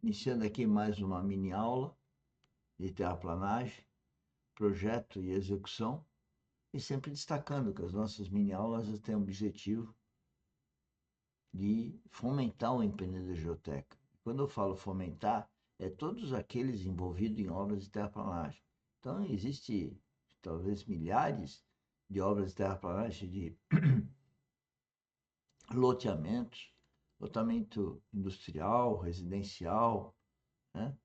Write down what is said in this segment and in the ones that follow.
Iniciando aqui mais uma mini aula de terraplanagem, projeto e execução, e sempre destacando que as nossas mini aulas têm o objetivo de fomentar o empreendedor geotécnico. Quando eu falo fomentar, é todos aqueles envolvidos em obras de terraplanagem. Então, existe talvez milhares de obras de terraplanagem de loteamentos, loteamento industrial, residencial, né?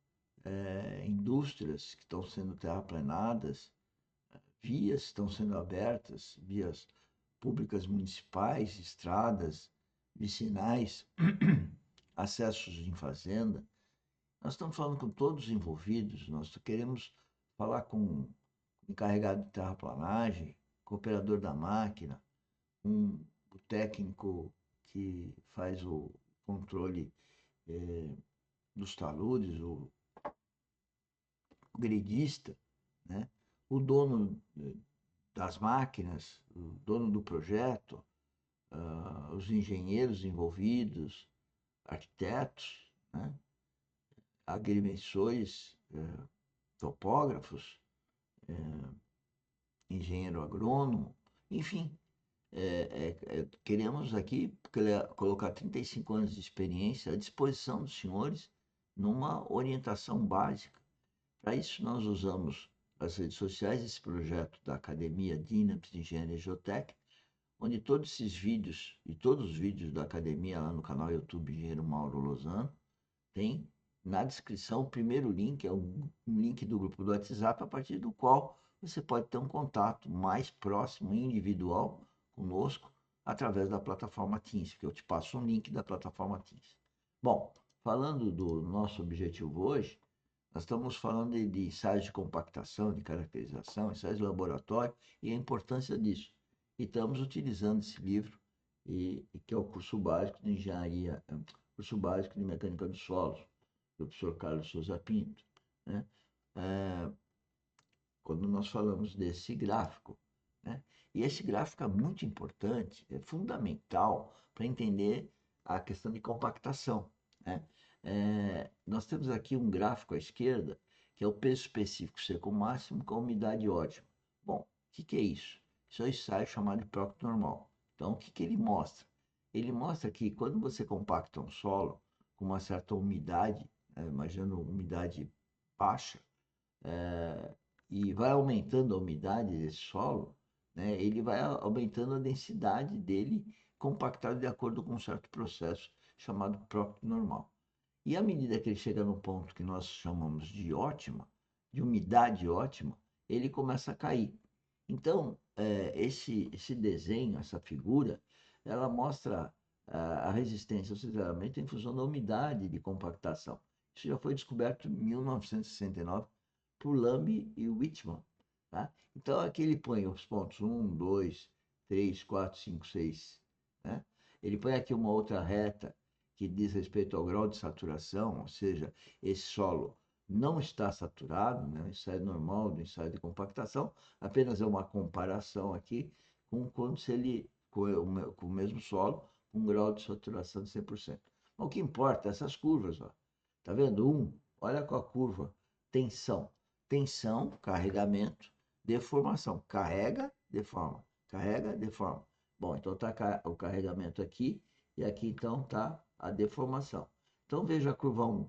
Indústrias que estão sendo terraplanadas, vias estão sendo abertas, vias públicas municipais, estradas, vicinais, acessos em fazenda. Nós estamos falando com todos os envolvidos, nós queremos falar com o encarregado de terraplanagem, com o operador da máquina, com o técnico que faz o controle dos taludes, o gredista, né? O dono das máquinas, o dono do projeto, os engenheiros envolvidos, arquitetos, né? Agrimensores, topógrafos, engenheiro agrônomo, enfim. Queremos aqui colocar 35 anos de experiência à disposição dos senhores numa orientação básica. Para isso, nós usamos as redes sociais, esse projeto da Academia Dynaps de Engenharia Geotécnica, onde todos esses vídeos e todos os vídeos da academia lá no canal YouTube Engenheiro Mauro Lozano, tem na descrição o primeiro link, é um link do grupo do WhatsApp, a partir do qual você pode ter um contato mais próximo e individual conosco através da plataforma Teams, que eu te passo um link da plataforma Teams. Bom, falando do nosso objetivo hoje, nós estamos falando de ensaios de compactação, de caracterização, ensaios de laboratório e a importância disso. E estamos utilizando esse livro, que é o curso básico de engenharia, curso básico de mecânica dos solos, do professor Carlos Souza Pinto. Né? É, quando nós falamos desse gráfico. Né? E esse gráfico é muito importante, é fundamental para entender a questão de compactação. Né? Nós temos aqui um gráfico à esquerda, que é o peso específico seco máximo com a umidade ótima. Bom, o que é isso? Isso é um ensaio chamado de próprio normal. Então, o que ele mostra? Ele mostra que quando você compacta um solo com uma certa umidade, imaginando umidade baixa, e vai aumentando a umidade desse solo, né, ele vai aumentando a densidade dele compactado de acordo com um certo processo chamado próprio normal. E à medida que ele chega no ponto que nós chamamos de ótima, de umidade ótima, ele começa a cair. Então, esse desenho, essa figura, ela mostra a resistência ao cisalhamento em função da umidade de compactação. Isso já foi descoberto em 1969 por Lambe e Whitman. Tá? Então, aqui ele põe os pontos 1, 2, 3, 4, 5, 6. Né? Ele põe aqui uma outra reta que diz respeito ao grau de saturação, ou seja, esse solo não está saturado, né? O ensaio normal do ensaio de compactação, apenas é uma comparação aqui com quando se ele com o mesmo solo, com um grau de saturação de 100%. Mas o que importa é essas curvas, ó. Tá vendo? Olha com a curva, tensão. Tensão, carregamento, deformação. Carrega, deforma. Carrega, deforma. Bom, então está o carregamento aqui, e aqui então está a deformação. Então veja a curva 1.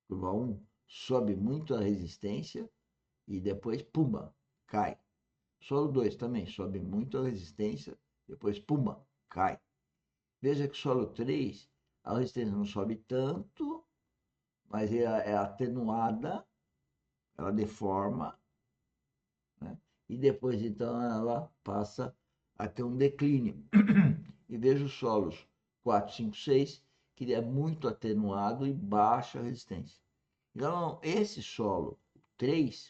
Curva 1 sobe muito a resistência e depois, pumba, cai. Solo 2 também sobe muito a resistência, depois, pumba, cai. Veja que solo 3, a resistência não sobe tanto, mas é atenuada, ela deforma, né? E depois então ela passa a ter um declínio. E veja os solos 4, 5, 6, que é muito atenuado e baixa resistência. Então, esse solo,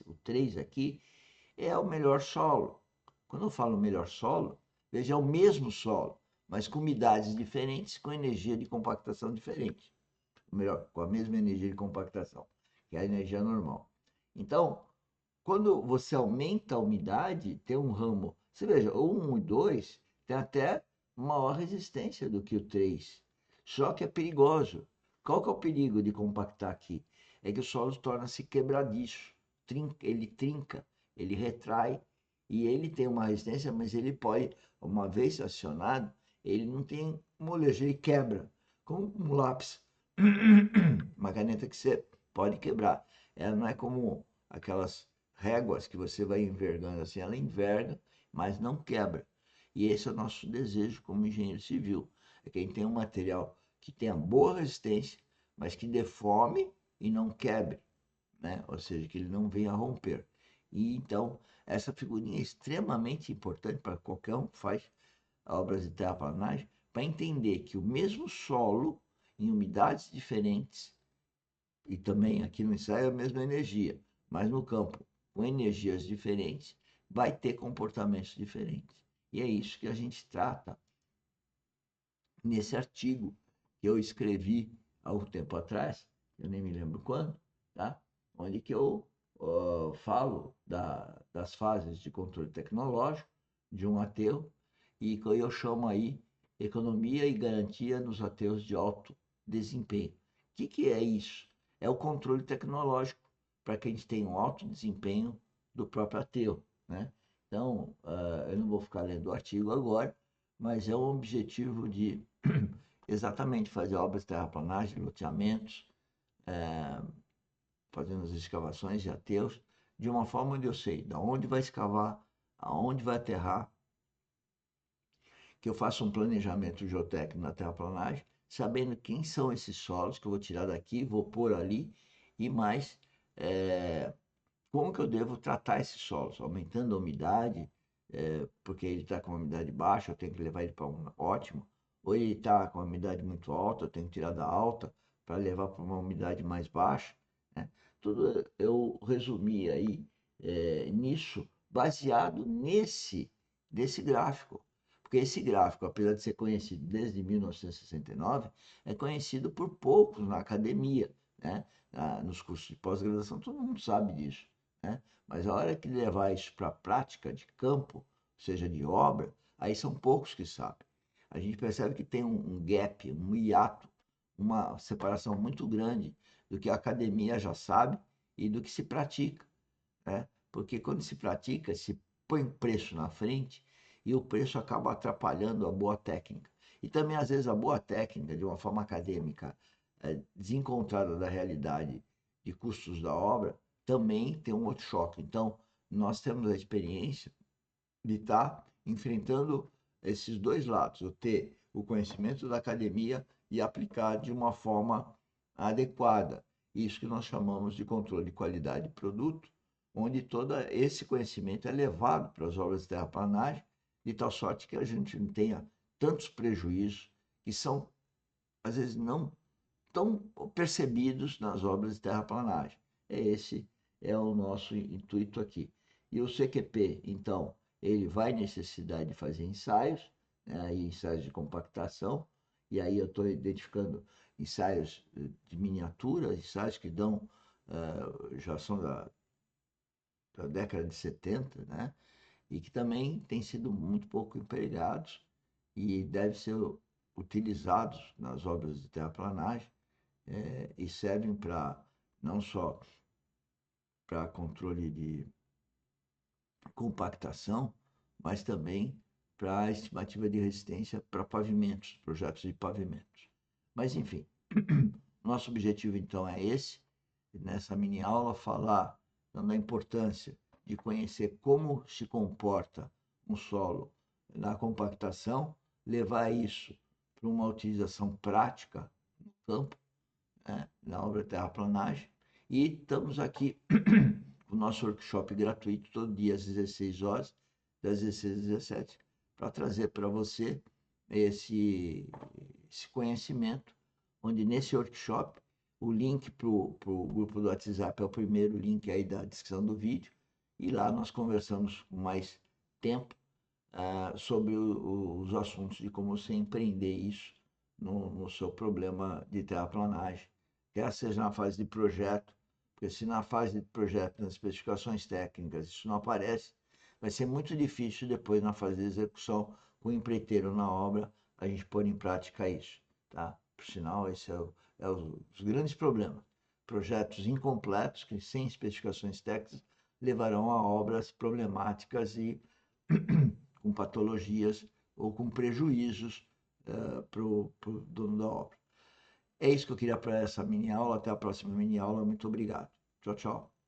o 3 aqui, é o melhor solo. Quando eu falo melhor solo, veja, é o mesmo solo, mas com umidades diferentes, com energia de compactação diferente. Melhor, com a mesma energia de compactação, que é a energia normal. Então, quando você aumenta a umidade, tem um ramo. Você veja, o 1 e 2 tem até maior resistência do que o 3. Só que é perigoso, Qual que é o perigo de compactar aqui? É que o solo torna-se quebradiço, ele trinca, ele retrai e ele tem uma resistência, mas ele pode, uma vez acionado, ele não tem molejo, ele quebra, como um lápis, uma caneta que você pode quebrar. Ela não é como aquelas réguas que você vai envergando assim, ela enverga, mas não quebra. E esse é o nosso desejo como engenheiro civil, é que a gente tenha um material que tenha boa resistência, mas que deforme e não quebre, né? Ou seja, que ele não venha a romper. E então, essa figurinha é extremamente importante para qualquer um que faz obras de terraplanagem, para entender que o mesmo solo, em umidades diferentes, e também aqui no ensaio é a mesma energia, mas no campo, com energias diferentes, vai ter comportamentos diferentes. E é isso que a gente trata nesse artigo que eu escrevi há um tempo atrás, eu nem me lembro quando, tá? Onde que eu falo das fases de controle tecnológico de um aterro e que eu chamo aí economia e garantia nos aterros de alto desempenho. O que é isso? É o controle tecnológico para que a gente tenha um alto desempenho do próprio aterro, né? Então, eu não vou ficar lendo o artigo agora, mas é o objetivo de exatamente fazer obras de terraplanagem, loteamentos, fazendo as escavações de aterros, de uma forma onde eu sei de onde vai escavar, aonde vai aterrar, que eu faça um planejamento geotécnico na terraplanagem, sabendo quem são esses solos que eu vou tirar daqui, vou pôr ali, e mais como que eu devo tratar esses solos, aumentando a umidade, porque ele está com a umidade baixa, eu tenho que levar ele para um ótimo, ou ele está com a umidade muito alta, eu tenho que tirar da alta para levar para uma umidade mais baixa, né? Tudo eu resumi aí nisso, baseado desse gráfico. Porque esse gráfico, apesar de ser conhecido desde 1969, é conhecido por poucos na academia, né? Nos cursos de pós-graduação, todo mundo sabe disso, né? Mas a hora que levar isso para a prática de campo, seja de obra, aí são poucos que sabem. A gente percebe que tem um gap, um hiato, uma separação muito grande do que a academia já sabe e do que se pratica, né? Porque quando se pratica, se põe preço na frente e o preço acaba atrapalhando a boa técnica. E também, às vezes, a boa técnica, de uma forma acadêmica, desencontrada da realidade de custos da obra, também tem um outro choque. Então, nós temos a experiência de estar enfrentando esses dois lados, o ter o conhecimento da academia e aplicar de uma forma adequada. Isso que nós chamamos de controle de qualidade de produto, onde todo esse conhecimento é levado para as obras de terraplanagem, de tal sorte que a gente não tenha tantos prejuízos que são, às vezes, não tão percebidos nas obras de terraplanagem. Esse é o nosso intuito aqui. E o CQP, então, ele vai necessidade de fazer ensaios, né, ensaios de compactação, e aí eu estou identificando ensaios de miniatura, ensaios que dão, já são da década de 70, né, e que também têm sido muito pouco empregados e devem ser utilizados nas obras de terraplanagem, e servem para não só para controle de compactação, mas também para estimativa de resistência para pavimentos, projetos de pavimentos. Mas enfim, nosso objetivo então é esse, nessa mini aula falar da importância de conhecer como se comporta um solo na compactação, levar isso para uma utilização prática no campo, né, na obra terraplanagem. E estamos aqui com o nosso workshop gratuito todo dia às 16 horas, das 16 às 17, para trazer para você esse conhecimento, onde nesse workshop o link para o grupo do WhatsApp é o primeiro link aí da descrição do vídeo, e lá nós conversamos com mais tempo sobre os assuntos de como você empreender isso no seu problema de terraplanagem, quer seja na fase de projeto, porque se na fase de projeto, nas especificações técnicas, isso não aparece, vai ser muito difícil depois na fase de execução, com o empreiteiro na obra, a gente pôr em prática isso, tá? por sinal, esse é os grandes problemas. Projetos incompletos, que sem especificações técnicas, levarão a obras problemáticas e com patologias ou com prejuízos para o dono da obra. É isso que eu queria para essa mini aula. Até a próxima mini aula. Muito obrigado. Tchau, tchau.